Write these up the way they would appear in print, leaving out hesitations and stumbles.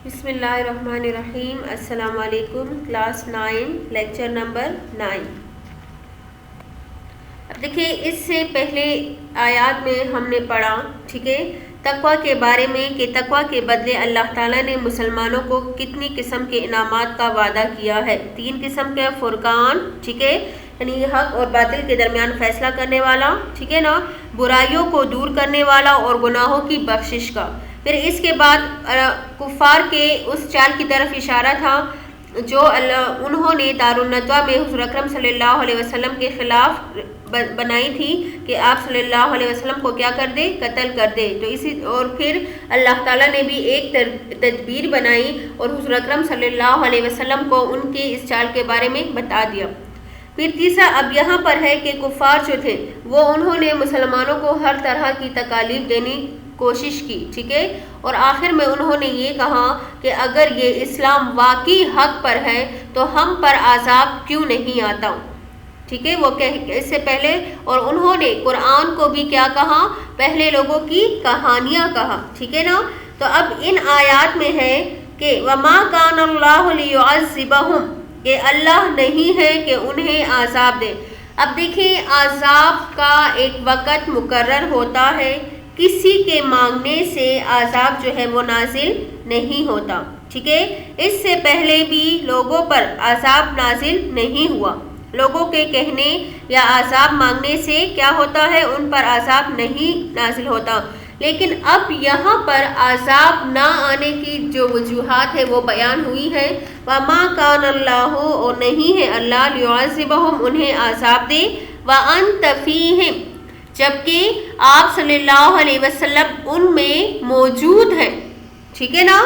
بسم اللہ الرحمن الرحیم۔ السلام علیکم، کلاس 9 لیکچر نمبر 9۔ اب دیکھیں، اس سے پہلے آیات میں ہم نے پڑھا ٹھیک ہے تقویٰ کے بارے میں کہ تقویٰ کے بدلے اللہ تعالیٰ نے مسلمانوں کو کتنی قسم کے انعامات کا وعدہ کیا ہے۔ 3 قسم کے فرقان ٹھیک ہے، یعنی حق اور باطل کے درمیان فیصلہ کرنے والا ٹھیک ہے نا، برائیوں کو دور کرنے والا اور گناہوں کی بخشش کا۔ پھر اس کے بعد کفار کے اس چال کی طرف اشارہ تھا جو انہوں نے دارالندوہ میں حضور اکرم صلی اللہ علیہ وسلم کے خلاف بنائی تھی کہ آپ صلی اللہ علیہ وسلم کو کیا کر دے، قتل کر دے۔ تو اور پھر اللہ تعالیٰ نے بھی ایک تدبیر بنائی اور حضور اکرم صلی اللہ علیہ وسلم کو ان کے اس چال کے بارے میں بتا دیا۔ پھر تیسرا اب یہاں پر ہے کہ کفار جو تھے وہ انہوں نے مسلمانوں کو ہر طرح کی تکالیف دینے کوشش کی ٹھیک ہے، اور آخر میں انہوں نے یہ کہا کہ اگر یہ اسلام واقعی حق پر ہے تو ہم پر عذاب کیوں نہیں آتا ٹھیک ہے۔ وہ اس سے پہلے اور انہوں نے قرآن کو بھی کیا کہا، پہلے لوگوں کی کہانیاں کہا ٹھیک ہے نا۔ تو اب ان آیات میں ہے کہ وَمَا كَانَ اللَّهُ لِيُعَذِّبَهُمْ، کہ اللہ نہیں ہے کہ انہیں عذاب دے۔ اب دیکھیں، عذاب کا ایک وقت مقرر ہوتا ہے، کسی کے مانگنے سے عذاب جو ہے وہ نازل نہیں ہوتا ٹھیک ہے۔ اس سے پہلے بھی لوگوں پر عذاب نازل نہیں ہوا، لوگوں کے کہنے یا عذاب مانگنے سے کیا ہوتا ہے، ان پر عذاب نہیں نازل ہوتا۔ لیکن اب یہاں پر عذاب نہ آنے کی جو وجوہات ہے وہ بیان ہوئی ہے۔ وَمَا كَانَ اللَّهُ، اور نہیں ہے اللہ، لِيُعَذِّبَهُمْ، انہیں عذاب دے، وَأَنْتَ فِيهِمْ، جبکہ آپ صلی اللہ علیہ وسلم ان میں موجود ہیں ٹھیک ہے نا۔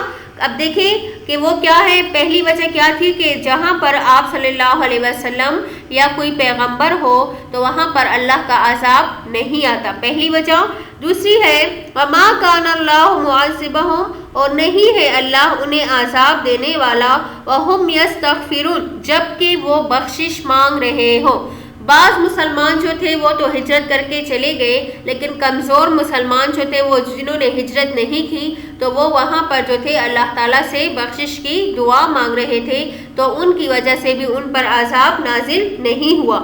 اب دیکھیں کہ وہ کیا ہے، پہلی وجہ کیا تھی کہ جہاں پر آپ صلی اللہ علیہ وسلم یا کوئی پیغمبر ہو تو وہاں پر اللہ کا عذاب نہیں آتا، پہلی وجہ۔ دوسری ہے وَمَا كَانَ اللَّهُ مُعَذِّبَهُمْ، اور نہیں ہے اللہ انہیں عذاب دینے والا، وَهُمْ يَسْتَغْفِرُونَ، جبکہ وہ بخشش مانگ رہے ہوں۔ بعض مسلمان جو تھے وہ تو ہجرت کر کے چلے گئے، لیکن کمزور مسلمان جو تھے وہ جنہوں نے ہجرت نہیں کی تو وہ وہاں پر جو تھے اللہ تعالیٰ سے بخشش کی دعا مانگ رہے تھے، تو ان کی وجہ سے بھی ان پر عذاب نازل نہیں ہوا۔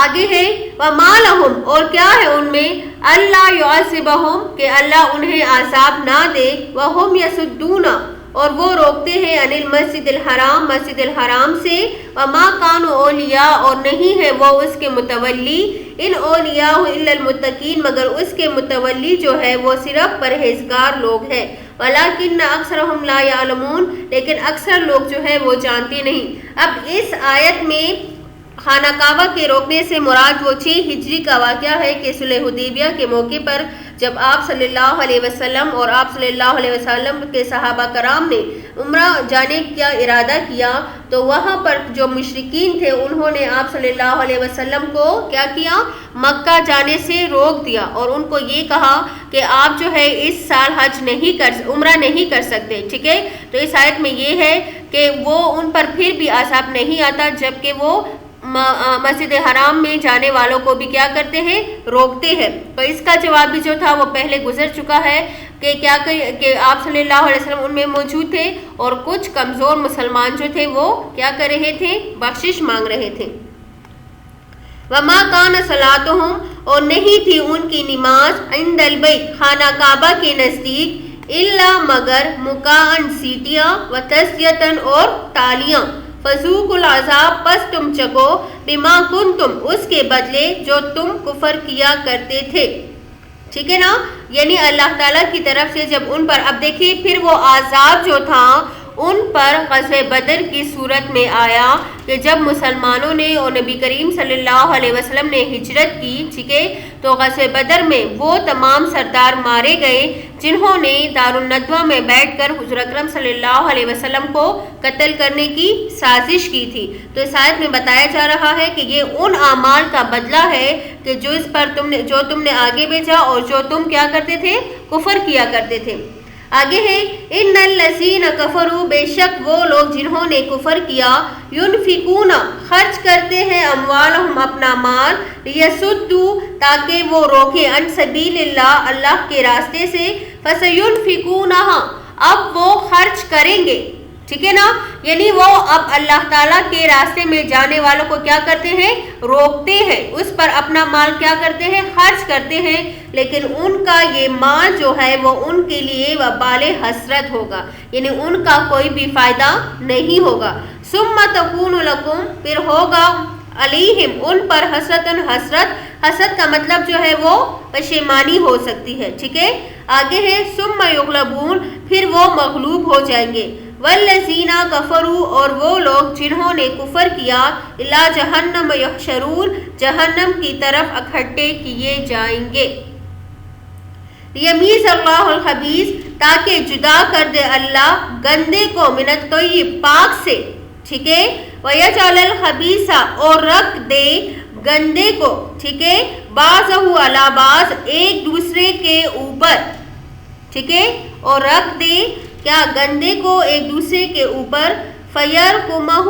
آگے ہے وَمَا لَهُمْ، اور کیا ہے ان میں، اللہ يُعَذِّبَهُمْ، کہ اللہ انہیں عذاب نہ دے، وَهُمْ يَصُدُّونَ، اور وہ روکتے ہیں عن المسجد الحرام، مسجد الحرام سے، وما كانوا اولیاء، اور نہیں ہے وہ اس کے متولی، ان اولیاء الا المتقین، مگر اس کے متولی جو ہے وہ صرف پرہیزگار لوگ ہیں، ولکن اکثرهم لا يعلمون، لیکن اکثر لوگ جو ہے وہ جانتے نہیں۔ اب اس آیت میں خانہ کعبہ کے روکنے سے مراد وہ 6 ہجری کا واقعہ ہے کہ صلح حدیبیہ کے موقع پر جب آپ صلی اللہ علیہ وسلم اور آپ صلی اللہ علیہ وسلم کے صحابہ کرام نے عمرہ جانے کا ارادہ کیا تو وہاں پر جو مشرکین تھے انہوں نے آپ صلی اللہ علیہ وسلم کو کیا کیا، مکہ جانے سے روک دیا، اور ان کو یہ کہا کہ آپ جو ہے اس سال عمرہ نہیں کر سکتے ٹھیک ہے۔ تو اس آیت میں یہ ہے کہ وہ ان پر پھر بھی عذاب نہیں آتا، جبکہ وہ مسجد حرام میں جانے والوں کو بھی کیا کرتے ہیں، روکتے ہیں۔ تو اس کا جواب بھی جو تھا وہ پہلے گزر چکا ہے کہ کیا کہ آپ صلی اللہ علیہ وسلم ان میں موجود تھے اور کچھ کمزور مسلمان جو تھے وہ کیا کر رہے تھے، بخشش مانگ رہے تھے۔ وما كان صلاتهم، اور نہیں تھی ان کی نماز، عند البیت، خانہ کعبہ کے نزدیک، الا مگر مکان، سیٹیاں، وتسدیۃ، اور تالیاں، فذوقوا العذاب، پس تم چکو، بما کنتم، اس کے بدلے جو تم کفر کیا کرتے تھے ٹھیک ہے نا۔ یعنی اللہ تعالیٰ کی طرف سے جب ان پر، اب دیکھیے پھر وہ عذاب جو تھا ان پر غزوہ بدر کی صورت میں آیا کہ جب مسلمانوں نے اور نبی کریم صلی اللہ علیہ وسلم نے ہجرت کی ٹھیک ہے، تو غزوہ بدر میں وہ تمام سردار مارے گئے جنہوں نے دارالندوہ میں بیٹھ کر حضور اکرم صلی اللہ علیہ وسلم کو قتل کرنے کی سازش کی تھی۔ تو اس آیت میں بتایا جا رہا ہے کہ یہ ان اعمال کا بدلہ ہے کہ جو تم نے آگے بھیجا اور جو تم کیا کرتے تھے، کفر کیا کرتے تھے۔ آگے ہے ان الذین کفروا، بے شک وہ لوگ جنہوں نے کفر کیا، ینفقون، خرچ کرتے ہیں، اموالہم، اپنا مال، لیصدوا، تاکہ وہ روکے، عن سبیل اللہ، اللہ کے راستے سے، فسینفقونہا، اب وہ کریں گے، ٹھیک ہے نا، یعنی وہ اب اللہ تعالیٰ کے راستے میں جانے والوں کو کیا کرتے ہیں، روکتے ہیں، اس پر اپنا مال کیا کرتے ہیں، خرچ کرتے ہیں، لیکن ان کا یہ مال جو ہے وہ ان کے لیے وبال حسرت ہوگا، یعنی ان کا کوئی بھی فائدہ نہیں ہوگا۔ ثم تکون لکم، پھر ہوگا علیہم ان پر حسرت کا مطلب جو ہے وہ پشیمانی ہو سکتی ہے، ٹھیک ہے۔ آگے ہے ثم یغلبون، پھر وہ مغلوب ہو جائیں گے، والذین کفروا، اور وہ لوگ جنہوں نے کفر کیا، الی جہنم یحشرون، جہنم کی طرف اکٹھے کیے جائیں گے۔ لیمیز اللہ الخبیث، تاکہ جدا کر دے اللہ گندے کو من الطیب، پاک سے، ٹھیک ہے، وَيَجْعَلَ الْخَبِيثَ، اور رکھ دے گندے کو، ٹھیک ہے، بَعْضَهُ عَلَى بَعْض، ایک دوسرے کے اوپر، ٹھیک ہے، اور رکھ دے کیا، گندے کو ایک دوسرے کے اوپر، فَيَرْكُمَهُ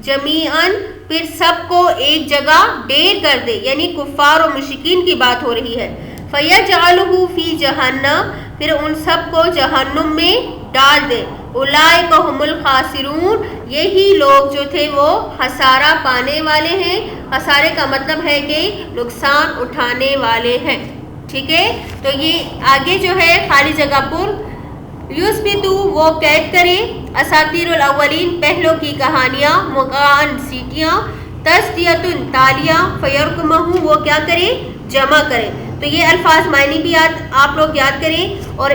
جَمِيعًا، پھر سب کو ایک جگہ ڈھیر کر دے، یعنی کفار و مشرکین کی بات ہو رہی ہے، فَيَجْعَلُهُ فِي جَهَنَّمَ، پھر ان سب کو جہنم میں ڈال دے، اولئک هم الخاسرون، یہی لوگ جو تھے وہ خسارہ پانے والے ہیں، خسارے کا مطلب ہے کہ نقصان اٹھانے والے ہیں، ٹھیک ہے۔ تو یہ آگے جو ہے خالی جگہ پر یثبتو، وہ قید کرے، اساطیر الاولین، پہلوں کی کہانیاں، مقان سیٹیاں، تسدیۃ تالیاں، فیرکمہ، وہ کیا کرے، جمع کرے۔ تو یہ الفاظ معنی بھی آپ لوگ یاد کریں، اور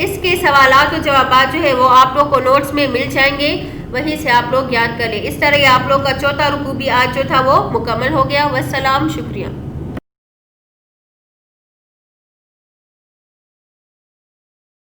اس کے سوالات و جوابات جو ہے وہ آپ لوگ کو نوٹس میں مل جائیں گے، وہیں سے آپ لوگ یاد کر لیں۔ اس طرح آپ لوگ کا چوتھا رکوع بھی آج جو تھا وہ مکمل ہو گیا۔ والسلام، شکریہ۔